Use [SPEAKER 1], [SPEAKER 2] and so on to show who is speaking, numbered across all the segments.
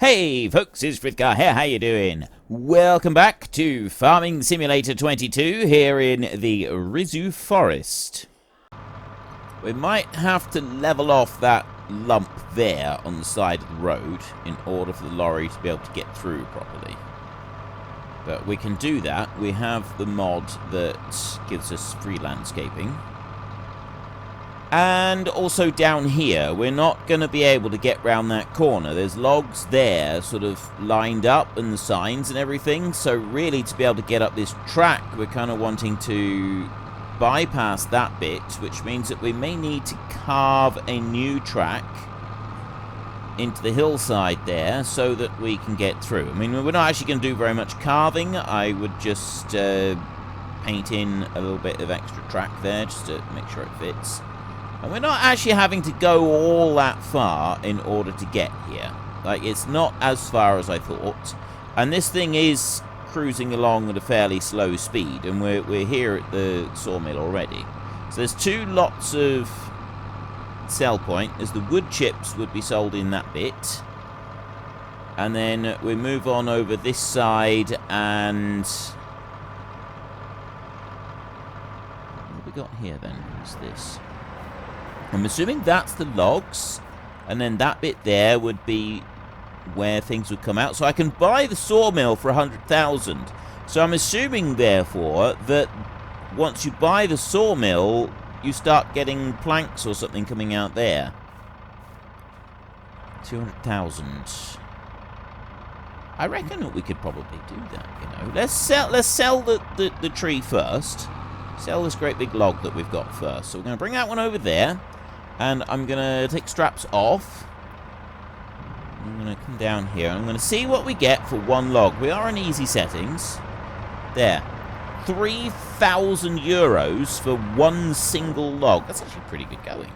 [SPEAKER 1] Hey folks, it's Frithgar here, how you doing? Welcome back to Farming Simulator 22 here in the Risoux Forest. We might have to level off that lump there on the side of the road in order for the lorry to be able to get through properly. But we can do that. We have the mod that gives us free landscaping. And also down here, we're not going to be able to get round that corner. There's logs there sort of lined up and the signs and everything. So really to be able to get up this track, we're kind of wanting to bypass that bit, which means that we may need to carve a new track into the hillside there so that we can get through. I mean, we're not actually going to do very much carving. I would just paint in a little bit of extra track there just to make sure it fits. And we're not actually having to go all that far in order to get here. Like, it's not as far as I thought. And this thing is cruising along at a fairly slow speed. And we're here at the sawmill already. So there's two lots of sell point. There's the wood chips would be sold in that bit. And then we move on over this side and... what have we got here then? What's this? I'm assuming that's the logs, and then that bit there would be where things would come out. So I can buy the sawmill for 100,000. So I'm assuming, therefore, that once you buy the sawmill, you start getting planks or something coming out there. 200,000. I reckon that we could probably do that, you know. Let's sell the tree first. Sell this great big log that we've got first. So we're going to bring that one over there. And I'm going to take straps off. I'm going to come down here. I'm going to see what we get for one log. We are in easy settings. There. 3,000 euros for one single log. That's actually pretty good going.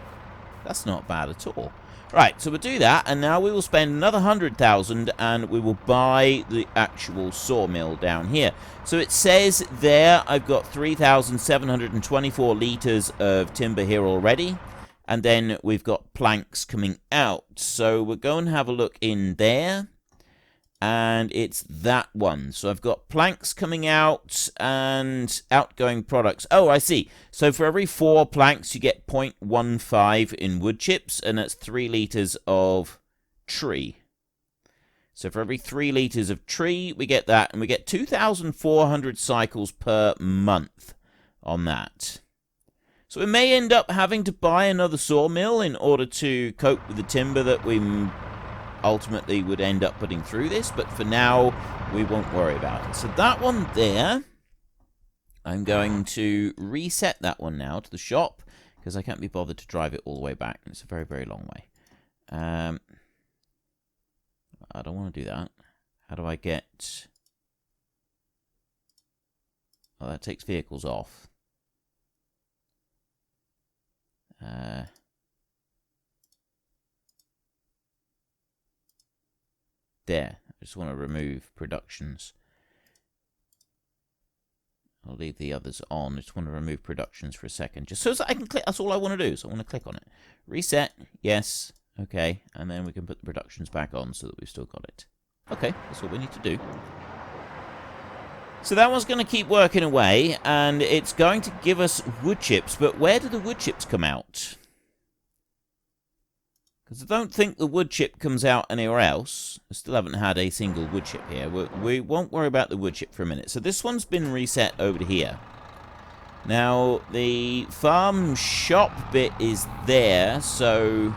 [SPEAKER 1] That's not bad at all. Right, so we'll do that. And now we will spend another 100,000 and we will buy the actual sawmill down here. So it says there I've got 3,724 litres of timber here already. And then we've got planks coming out. So we're going to have a look in there. And it's that one. So I've got planks coming out and outgoing products. Oh, I see. So for every 4 planks, you get 0.15 in wood chips. And that's 3 litres of tree. So for every 3 litres of tree, we get that. And we get 2,400 cycles per month on that. So we may end up having to buy another sawmill in order to cope with the timber that we ultimately would end up putting through this. But for now, we won't worry about it. So that one there, I'm going to reset that one now to the shop. Because I can't be bothered to drive it all the way back. It's a very, very long way. I don't want to do that. How do I get... oh, that takes vehicles off. There. I just want to remove productions. I'll leave the others on. I just want to remove productions for a second. Just so that I can click. That's all I want to do. So I want to click on it. Reset. Yes. Okay. And then we can put the productions back on so that we've still got it. Okay. That's what we need to do. So that one's going to keep working away, and it's going to give us wood chips. But where do the wood chips come out? Because I don't think the wood chip comes out anywhere else. I still haven't had a single wood chip here. We won't worry about the wood chip for a minute. So this one's been reset over to here. Now, the farm shop bit is there, so...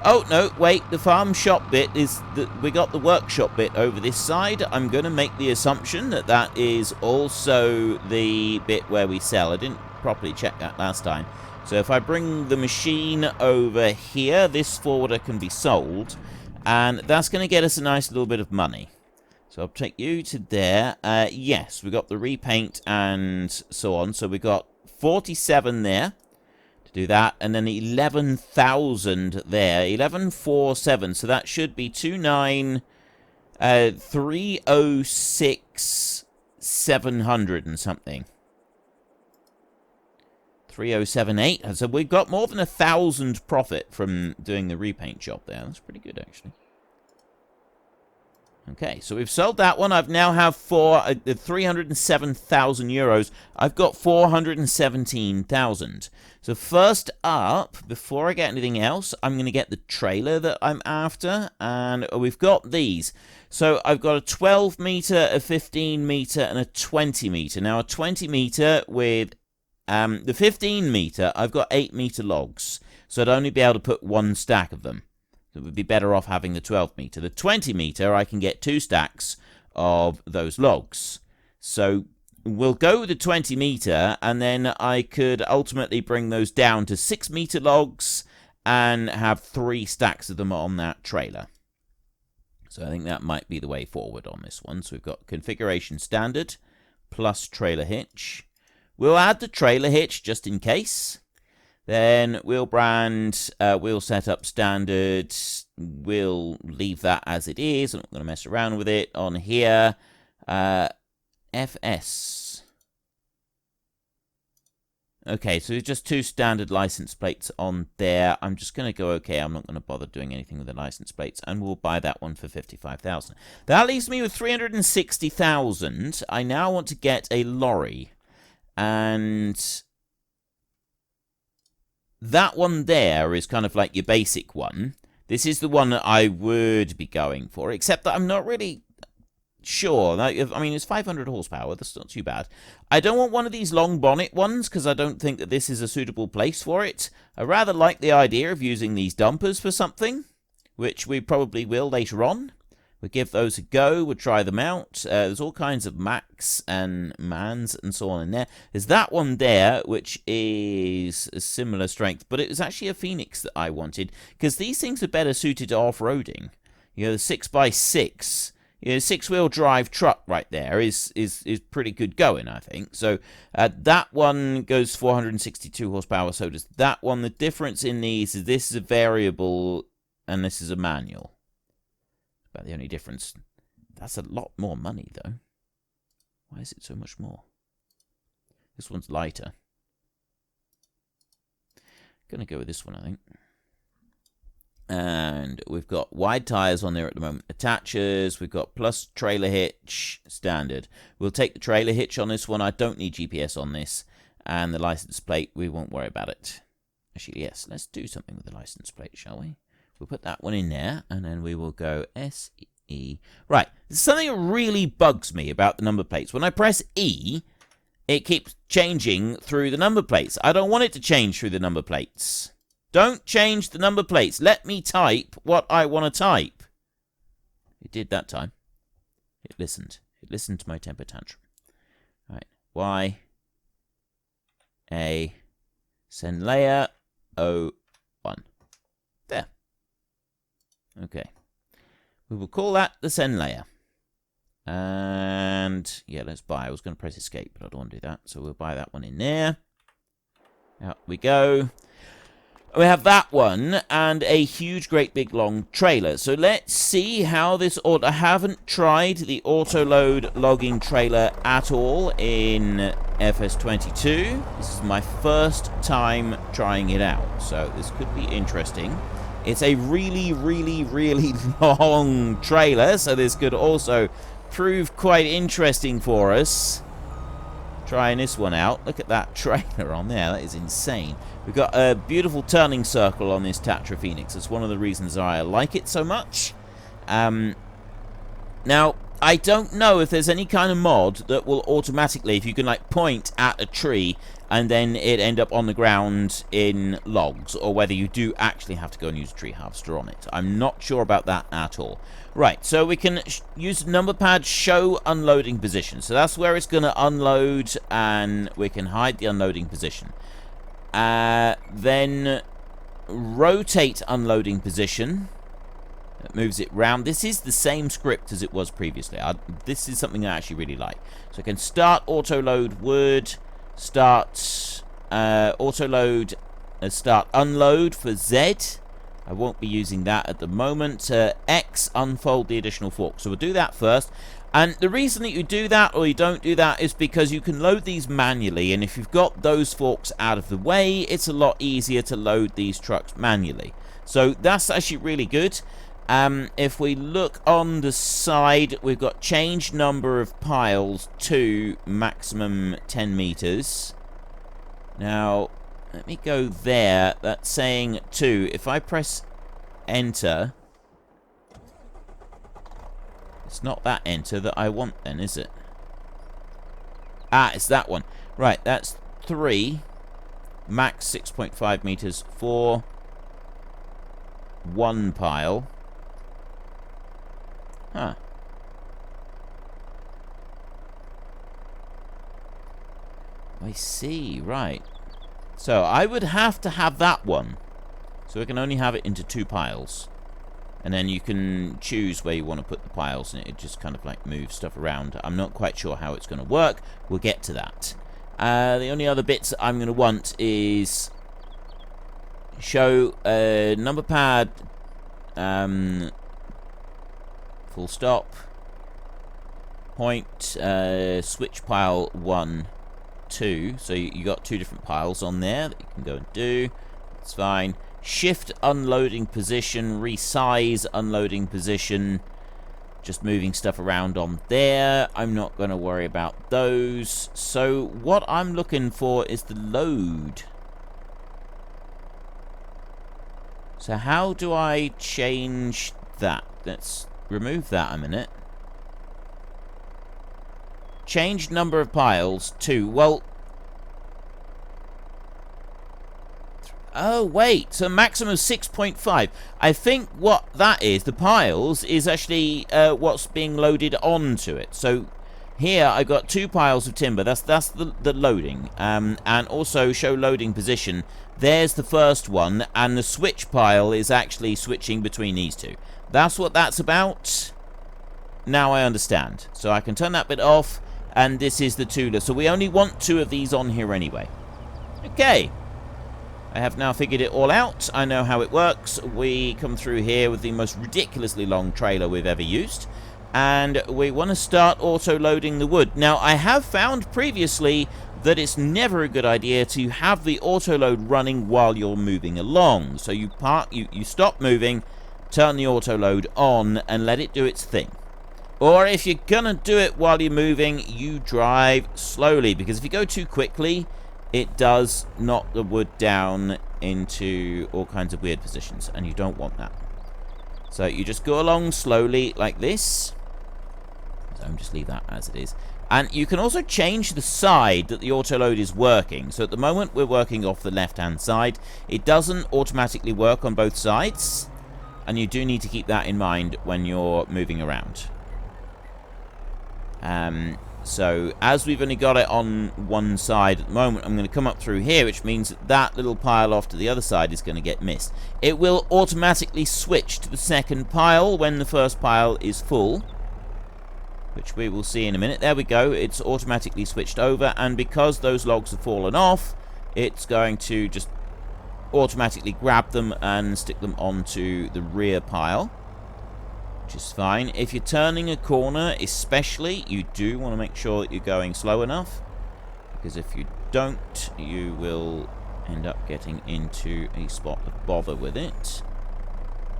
[SPEAKER 1] oh, no, wait, the farm shop bit is... we got the workshop bit over this side. I'm going to make the assumption that that is also the bit where we sell. I didn't properly check that last time. So if I bring the machine over here, this forwarder can be sold. And that's going to get us a nice little bit of money. So I'll take you to there. Yes, we got the repaint and so on. So we got 47 there. Do that, and then 11,000 there, 11,407. So that should be 306 700 and something. 3078. So we've got more than 1,000 profit from doing the repaint job there. That's pretty good, actually. Okay, so we've sold that one. I've now have 307,000 euros. I've got 417,000. So first up, before I get anything else, I'm going to get the trailer that I'm after. And we've got these. So I've got a 12 meter, a 15 meter, and a 20 meter. Now a 20 meter with the 15 meter, I've got 8 meter logs. So I'd only be able to put one stack of them. It would be better off having the 12 meter. The 20 meter, I can get 2 stacks of those logs. So we'll go with the 20 meter, and then I could ultimately bring those down to 6 meter logs and have 3 stacks of them on that trailer. So I think that might be the way forward on this one. So we've got configuration standard plus trailer hitch. We'll add the trailer hitch just in case. Then wheel brand, wheel setup standard, we'll leave that as it is. I'm not going to mess around with it. On here, FS. Okay, so just 2 standard license plates on there. I'm just going to go, okay, I'm not going to bother doing anything with the license plates, and we'll buy that one for 55,000. That leaves me with 360,000. I now want to get a lorry, and that one there is kind of like your basic one. This is the one that I would be going for, except that I'm not really sure. I mean, it's 500 horsepower. That's not too bad. I don't want one of these long bonnet ones because I don't think that this is a suitable place for it. I rather like the idea of using these dumpers for something, which we probably will later on. We'll give those a go. We'll try them out. There's all kinds of Macs and Mans and so on in there. There's that one there, which is a similar strength, but it was actually a Phoenix that I wanted because these things are better suited to off-roading. You know, the 6x6, you know, 6-wheel drive truck right there is pretty good going, I think. So that one goes 462 horsepower. So does that one. The difference in these is this is a variable and this is a manual. About the only difference. That's a lot more money, though. Why is it so much more? This one's lighter. Gonna go with this one, I think. And we've got wide tires on there at the moment. Attachers. We've got plus trailer hitch standard. We'll take the trailer hitch on this one. I don't need GPS on this. And the license plate, we won't worry about it. Actually, yes. Let's do something with the license plate, shall we? We'll put that one in there, and then we will go SE. Right, there's something that really bugs me about the number plates. When I press E, it keeps changing through the number plates. I don't want it to change through the number plates. Don't change the number plates. Let me type what I want to type. It did that time. It listened. It listened to my temper tantrum. Right, Y, A, send layer, O, 1. There. Okay, we will call that the send layer. And yeah, let's buy. I was going to press escape, but I don't want to do that. So we'll buy that one in there. Out we go. We have that one and a huge, great big long trailer. So let's see how this I haven't tried the auto-load logging trailer at all in FS22. This is my first time trying it out. So this could be interesting. It's a really, really, really long trailer, so this could also prove quite interesting for us. Trying this one out. Look at that trailer on there. That is insane. We've got a beautiful turning circle on this Tatra Phoenix. It's one of the reasons I like it so much. Now, I don't know if there's any kind of mod that will automatically, if you can like point at a tree and then it end up on the ground in logs, or whether you do actually have to go and use a tree harvester on it. I'm not sure about that at all. Right, so we can use the number pad show unloading position. So that's where it's going to unload, and we can hide the unloading position. Then rotate unloading position. It moves it round. This is the same script as it was previously. This is something I actually really like. So I can start auto load wood, start auto load, start unload for Z. I won't be using that at the moment. X, unfold the additional fork. So we'll do that first. And the reason that you do that or you don't do that is because you can load these manually, and if you've got those forks out of the way, it's a lot easier to load these trucks manually. So that's actually really good. If we look on the side, we've got change number of piles to maximum 10 meters. Now, let me go there. That's saying 2. If I press enter, it's not that enter that I want then, is it? Ah, it's that one. Right, that's 3. Max 6.5 meters for 1 pile. Huh. I see, right. So I would have to have that one. So we can only have it into 2 piles. And then you can choose where you want to put the piles, and it just kind of like moves stuff around. I'm not quite sure how it's going to work. We'll get to that. The only other bits that I'm going to want is show number pad, full stop, point, switch pile 1, 2. So you got 2 different piles on there that you can go and do. That's fine. Shift unloading position, resize unloading position. Just moving stuff around on there. I'm not going to worry about those. So what I'm looking for is the load. So how do I change that? Let's remove that a minute. Change number of piles to, well... Oh, wait. So maximum 6.5. I think what that is, the piles, is actually what's being loaded onto it. So here I got 2 piles of timber. That's the loading. And also show loading position. There's the first one. And the switch pile is actually switching between these 2. That's what that's about. Now I understand. So I can turn that bit off. And this is the tooler. So we only want 2 of these on here anyway. Okay. I have now figured it all out. I know how it works. We come through here with the most ridiculously long trailer we've ever used. And we want to start auto-loading the wood. Now, I have found previously that it's never a good idea to have the auto-load running while you're moving along. So you stop moving, turn the auto-load on, and let it do its thing. Or if you're going to do it while you're moving, you drive slowly. Because if you go too quickly, it does knock the wood down into all kinds of weird positions, and you don't want that. So you just go along slowly like this. So just leave that as it is. And you can also change the side that the autoload is working. So at the moment we're working off the left-hand side. It doesn't automatically work on both sides, and you do need to keep that in mind when you're moving around. So, as we've only got it on one side at the moment, I'm going to come up through here, which means that that little pile off to the other side is going to get missed. It will automatically switch to the second pile when the first pile is full, which we will see in a minute. There we go. It's automatically switched over, and because those logs have fallen off, it's going to just automatically grab them and stick them onto the rear pile, which is fine. If you're turning a corner, especially, you do want to make sure that you're going slow enough, because if you don't, you will end up getting into a spot of bother with it.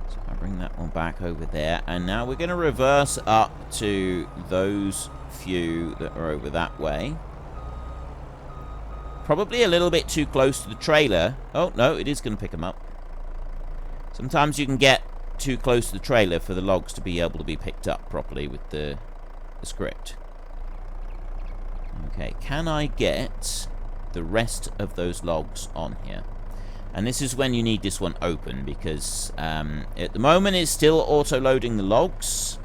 [SPEAKER 1] So I bring that one back over there, and now we're going to reverse up to those few that are over that way. Probably a little bit too close to the trailer. Oh, no, it is going to pick them up. Sometimes you can get too close to the trailer for the logs to be able to be picked up properly with the script. Okay, can I get the rest of those logs on here? And this is when you need this one open, because at the moment it's still auto-loading the logs.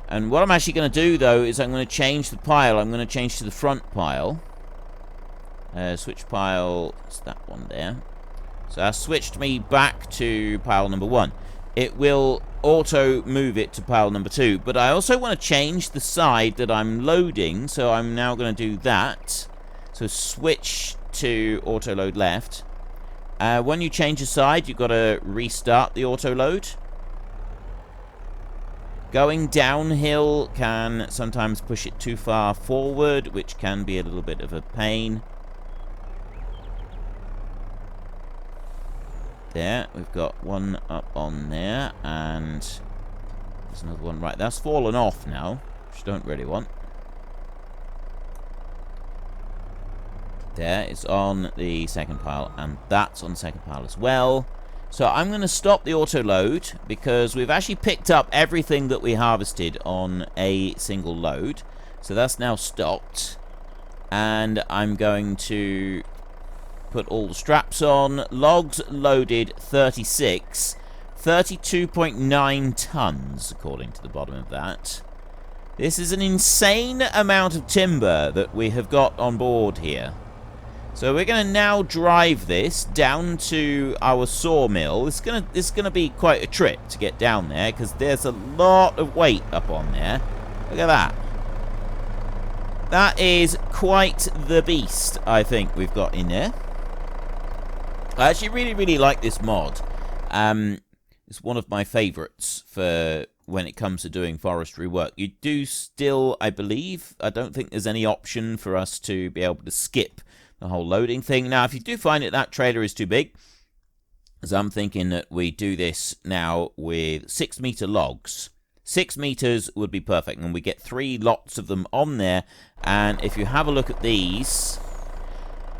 [SPEAKER 1] And what I'm actually going to do, though, is I'm going to change the pile. I'm going to change to the front pile. Switch pile, it's that one there. So that switched me back to pile number 1. It will auto move it to pile number 2. But I also want to change the side that I'm loading. So I'm now going to do that. So switch to auto load left. When you change the side, you've got to restart the auto load. Going downhill can sometimes push it too far forward, which can be a little bit of a pain. there. We've got one up on there, and there's another one. Right, that's fallen off now, which I don't really want. There, it's on the second pile, and that's on the second pile as well. So I'm going to stop the auto load because we've actually picked up everything that we harvested on a single load. So that's now stopped. And I'm going to put all the straps on. Logs loaded 36. 32.9 tons, according to the bottom of that. This is an insane amount of timber that we have got on board here. So we're going to now drive this down to our sawmill. It's going to be quite a trip to get down there because there's a lot of weight up on there. Look at that. That is quite the beast, I think, we've got in there. I actually really, really like this mod. It's one of my favourites for when it comes to doing forestry work. You do still, I believe, I don't think there's any option for us to be able to skip the whole loading thing. Now, if you do find that trailer is too big, as I'm thinking that we do this now with 6-meter logs. 6 meters would be perfect, and we get 3 lots of them on there. And if you have a look at these,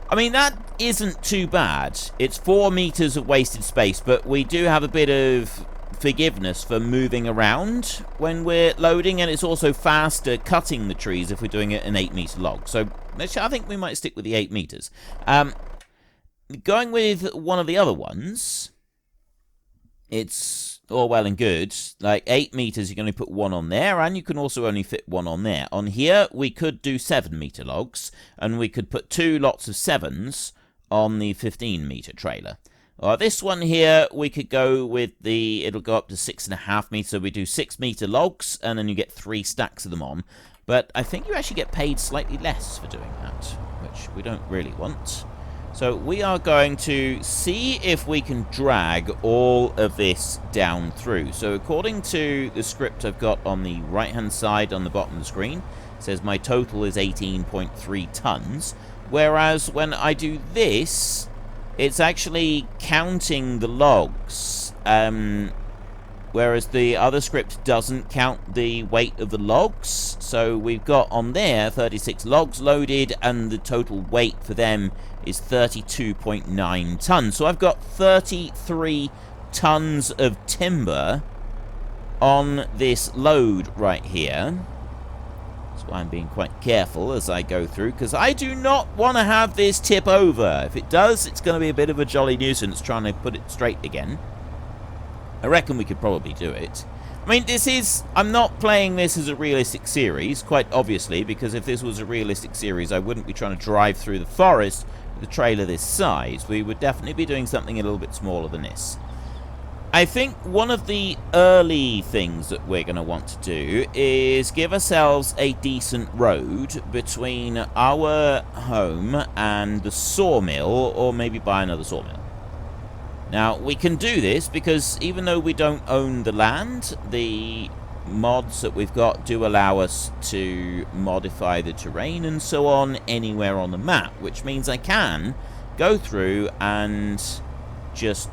[SPEAKER 1] I mean, that isn't too bad. It's 4 meters of wasted space, but we do have a bit of forgiveness for moving around when we're loading, and it's also faster cutting the trees if we're doing it an 8-meter log. So I think we might stick with the 8 meters. Going with one of the other ones, it's all well and good. Like 8 meters, you can only put 1 on there, and you can also only fit 1 on there. On here, we could do 7-meter logs, and we could put 2 lots of 7s on the 15-meter trailer. This one here, we could go with it'll go up to 6.5 meters, so we do 6-meter logs, and then you get 3 stacks of them on. But I think you actually get paid slightly less for doing that, which we don't really want. So we are going to see if we can drag all of this down through. So according to the script I've got on the right-hand side on the bottom of the screen, it says my total is 18.3 tons. Whereas when I do this, it's actually counting the logs. Whereas the other script doesn't count the weight of the logs. So we've got on there 36 logs loaded, and the total weight for them is 32.9 tons. So I've got 33 tons of timber on this load right here. That's why I'm being quite careful as I go through, because I do not want to have this tip over. If it does, it's going to be a bit of a jolly nuisance trying to put it straight again. I reckon we could probably do it. I mean, I'm not playing this as a realistic series, quite obviously, because if this was a realistic series, I wouldn't be trying to drive through the forest with a trailer this size. We would definitely be doing something a little bit smaller than this. I think one of the early things that we're going to want to do is give ourselves a decent road between our home and the sawmill, or maybe buy another sawmill. Now, we can do this because even though we don't own the land, the mods that we've got do allow us to modify the terrain and so on anywhere on the map, which means I can go through and just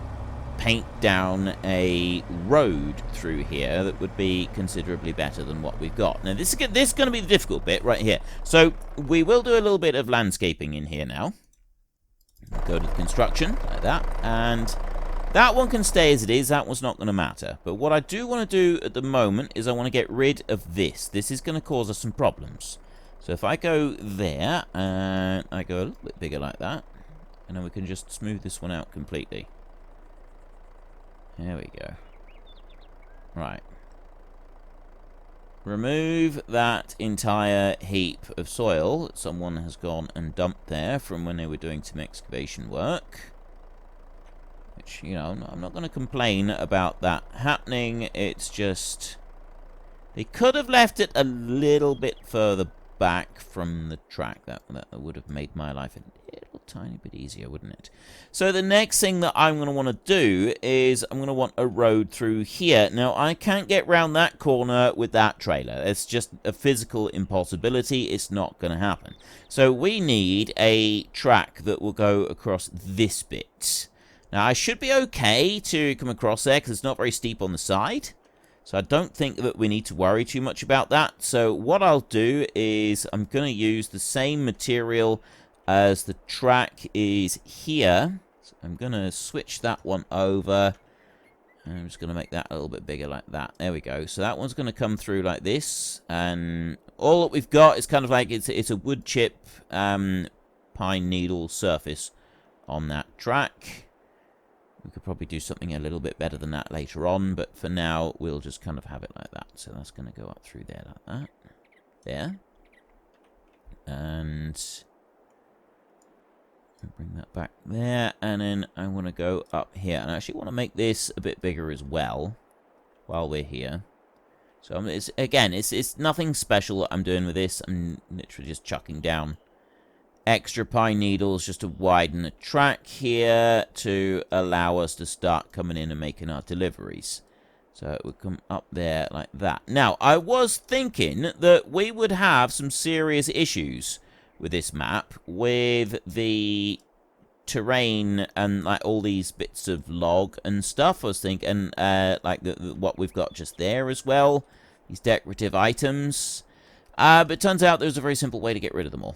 [SPEAKER 1] paint down a road through here that would be considerably better than what we've got. Now, this is going to be the difficult bit right here. So, we will do a little bit of landscaping in here now. Go to the construction, like that, and that one can stay as it is. That one's not going to matter. But what I do want to do at the moment is I want to get rid of this. This is going to cause us some problems. So if I go there, and I go a little bit bigger like that, and then we can just smooth this one out completely. There we go. Right. Remove that entire heap of soil that someone has gone and dumped there from when they were doing some excavation work. Which, you know, I'm not going to complain about that happening. It's just, they could have left it a little bit further back from the track. That would have made my life a little tiny bit easier, wouldn't it? So the next thing that I'm going to want to do is I'm going to want a road through here. Now, I can't get round that corner with that trailer. It's just a physical impossibility. It's not going to happen. So we need a track that will go across this bit. Now, I should be okay to come across there because it's not very steep on the side. So I don't think that we need to worry too much about that. So what I'll do is I'm going to use the same material as the track is here. So I'm going to switch that one over. And I'm just going to make that a little bit bigger like that. There we go. So that one's going to come through like this. And all that we've got is kind of like it's a wood chip pine needle surface on that track. We could probably do something a little bit better than that later on, but for now, we'll just kind of have it like that. So that's going to go up through there like that. There. And bring that back there. And then I want to go up here. And I actually want to make this a bit bigger as well while we're here. So it's nothing special that I'm doing with this. I'm literally just chucking down extra pine needles just to widen the track here to allow us to start coming in and making our deliveries. So it would come up there like that. Now, I was thinking that we would have some serious issues with this map with the terrain and like all these bits of log and stuff. I was thinking like what we've got just there as well, these decorative items. But it turns out there's a very simple way to get rid of them all.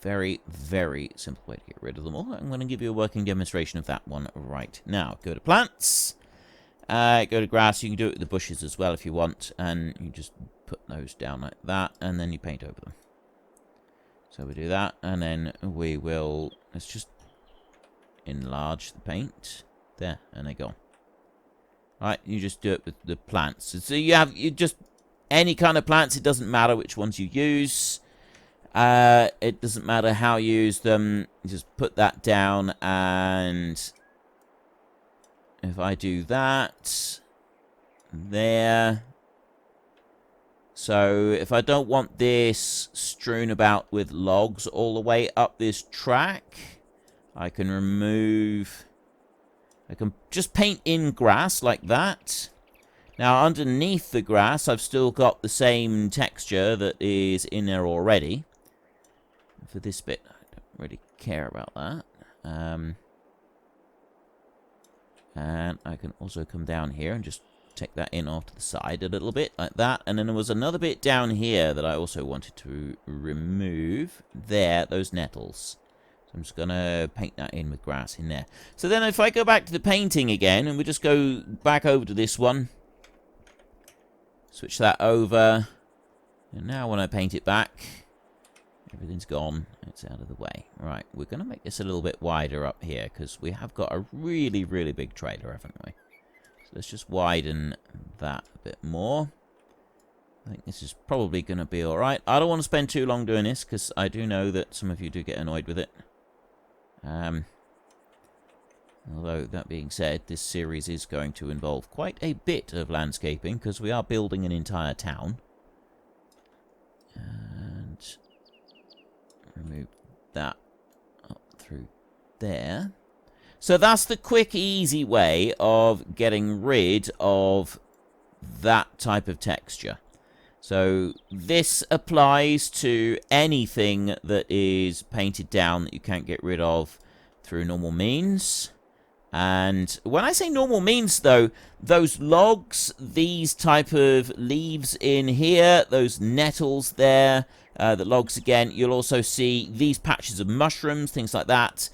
[SPEAKER 1] Very, very simple way to get rid of them all. I'm going to give you a working demonstration of that one right now. Go to plants. Go to grass. You can do it with the bushes as well if you want. And you just put those down like that. And then you paint over them. So we do that. And then we will... Let's just enlarge the paint. There. And they're gone. Alright. You just do it with the plants. So you just... Any kind of plants. It doesn't matter which ones you use. It doesn't matter how you use them. You just put that down, and if I do that, there. So if I don't want this strewn about with logs all the way up this track, I can remove... I can just paint in grass like that. Now, underneath the grass, I've still got the same texture that is in there already. For this bit, I don't really care about that. And I can also come down here and just take that in off to the side a little bit, like that. And then there was another bit down here that I also wanted to remove. There, those nettles. So I'm just going to paint that in with grass in there. So then if I go back to the painting again, and we just go back over to this one. Switch that over. And now when I paint it back... Everything's gone. It's out of the way. Right, we're going to make this a little bit wider up here because we have got a really, really big trailer, haven't we? So let's just widen that a bit more. I think this is probably going to be alright. I don't want to spend too long doing this because I do know that some of you do get annoyed with it. Although, that being said, this series is going to involve quite a bit of landscaping because we are building an entire town. And... remove that up through there. So that's the quick, easy way of getting rid of that type of texture. So this applies to anything that is painted down that you can't get rid of through normal means. And when I say normal means, though, those logs, these type of leaves in here, those nettles there, the logs again, you'll also see these patches of mushrooms, things like that.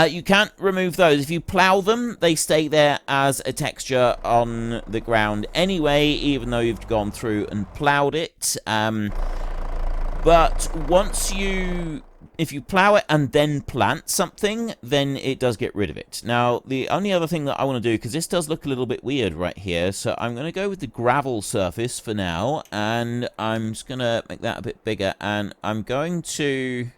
[SPEAKER 1] You can't remove those. If you plow them, they stay there as a texture on the ground anyway, even though you've gone through and plowed it. But once you... if you plow it and then plant something, then it does get rid of it. Now, the only other thing that I want to do, because this does look a little bit weird right here, so I'm going to go with the gravel surface for now, and I'm just going to make that a bit bigger, and I'm going to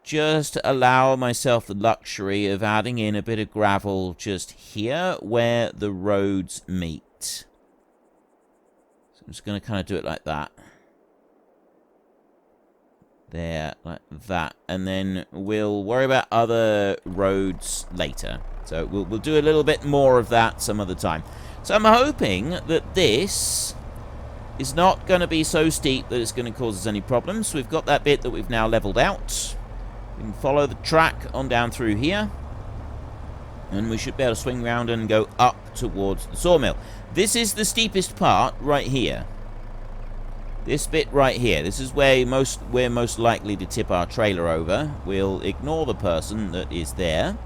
[SPEAKER 1] just allow myself the luxury of adding in a bit of gravel just here where the roads meet. So I'm just going to kind of do it like that. There, like that, and then we'll worry about other roads later. So we'll do a little bit more of that some other time. So I'm hoping that this is not going to be so steep that it's going to cause us any problems. So we've got that bit that we've now leveled out. We can follow the track on down through here. And we should be able to swing round and go up towards the sawmill. This is the steepest part right here. This bit right here. This is where we're most likely to tip our trailer over. We'll ignore the person that is there.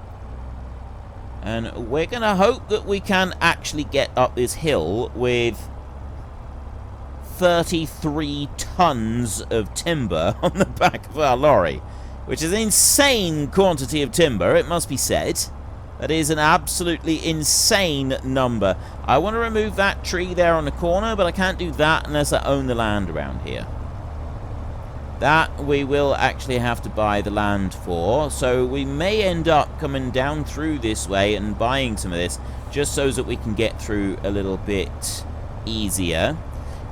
[SPEAKER 1] And we're going to hope that we can actually get up this hill with 33 tons of timber on the back of our lorry. Which is an insane quantity of timber, it must be said. That is an absolutely insane number. I want to remove that tree there on the corner, but I can't do that unless I own the land around here. That we will actually have to buy the land for, so we may end up coming down through this way and buying some of this, just so that we can get through a little bit easier.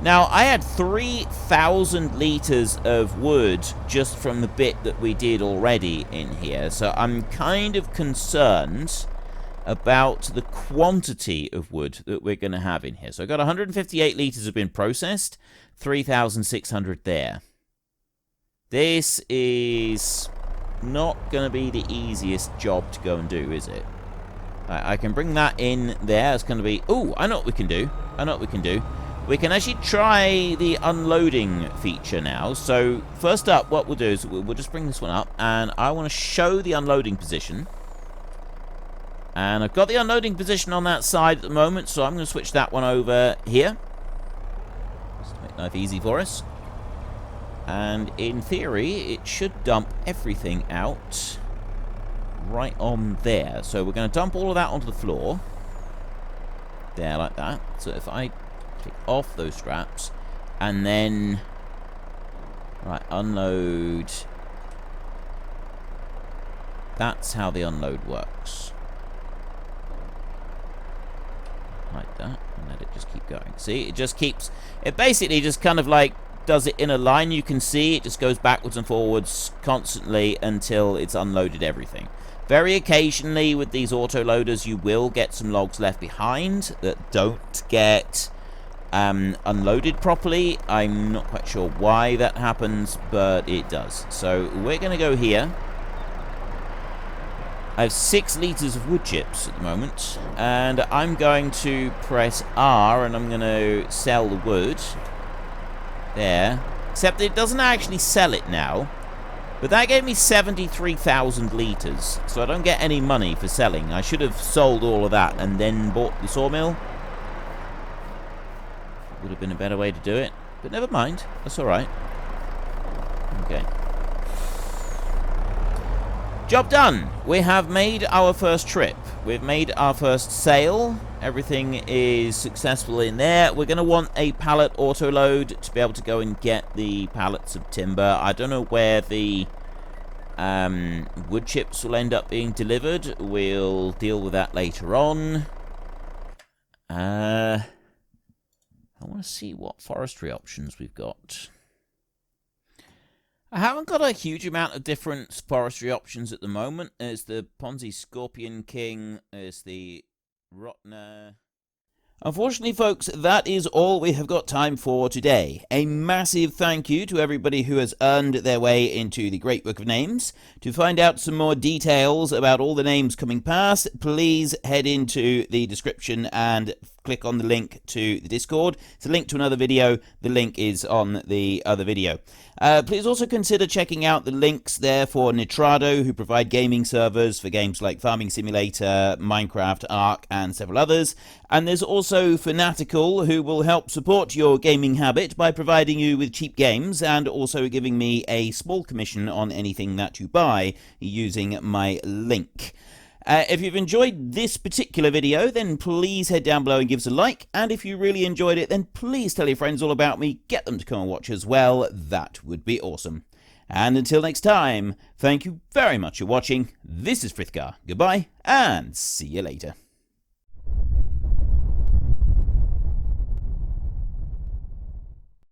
[SPEAKER 1] Now, I had 3,000 litres of wood just from the bit that we did already in here, so I'm kind of concerned about the quantity of wood that we're going to have in here. So I've got 158 litres have been processed, 3,600 there. This is not going to be the easiest job to go and do, is it? I can bring that in there. It's going to be... Ooh, I know what we can do. We can actually try the unloading feature now. So, first up, what we'll do is we'll just bring this one up, and I want to show the unloading position. And I've got the unloading position on that side at the moment, so I'm going to switch that one over here. Just to make life easy for us. And in theory, it should dump everything out right on there. So we're going to dump all of that onto the floor. There, like that. So if I take off those straps and then right, unload. That's how the unload works. Like that, and let it just keep going. See, it just keeps, it basically just kind of like does it in a line. You can see it just goes backwards and forwards constantly until it's unloaded everything. Very occasionally with these autoloaders you will get some logs left behind that don't get unloaded properly. I'm not quite sure why that happens, but it does. So we're going to go here. I have 6 litres of wood chips at the moment, and I'm going to press R and I'm going to sell the wood. There. Except it doesn't actually sell it now. But that gave me 73,000 litres, so I don't get any money for selling. I should have sold all of that and then bought the sawmill. Would have been a better way to do it, but never mind. That's alright. Okay. Job done. We have made our first trip. We've made our first sale. Everything is successful in there. We're going to want a pallet autoload to be able to go and get the pallets of timber. I don't know where the wood chips will end up being delivered. We'll deal with that later on. I want to see what forestry options we've got. I haven't got a huge amount of different forestry options at the moment. There's the Ponzi Scorpion King, there's the Rotner. Unfortunately, folks, that is all we have got time for today. A massive thank you to everybody who has earned their way into the Great Book of Names. To find out some more details about all the names coming past, please head into the description and click on the link to the Discord. It's a link to another video. The link is on the other video. Please also consider checking out the links there for Nitrado, who provide gaming servers for games like Farming Simulator, Minecraft, Ark, and several others. And there's also Fanatical, who will help support your gaming habit by providing you with cheap games and also giving me a small commission on anything that you buy using my link. If you've enjoyed this particular video, then please head down below and give us a like. And if you really enjoyed it, then please tell your friends all about me. Get them to come and watch as well. That would be awesome. And until next time, thank you very much for watching. This is Frithgar. Goodbye, and see you later.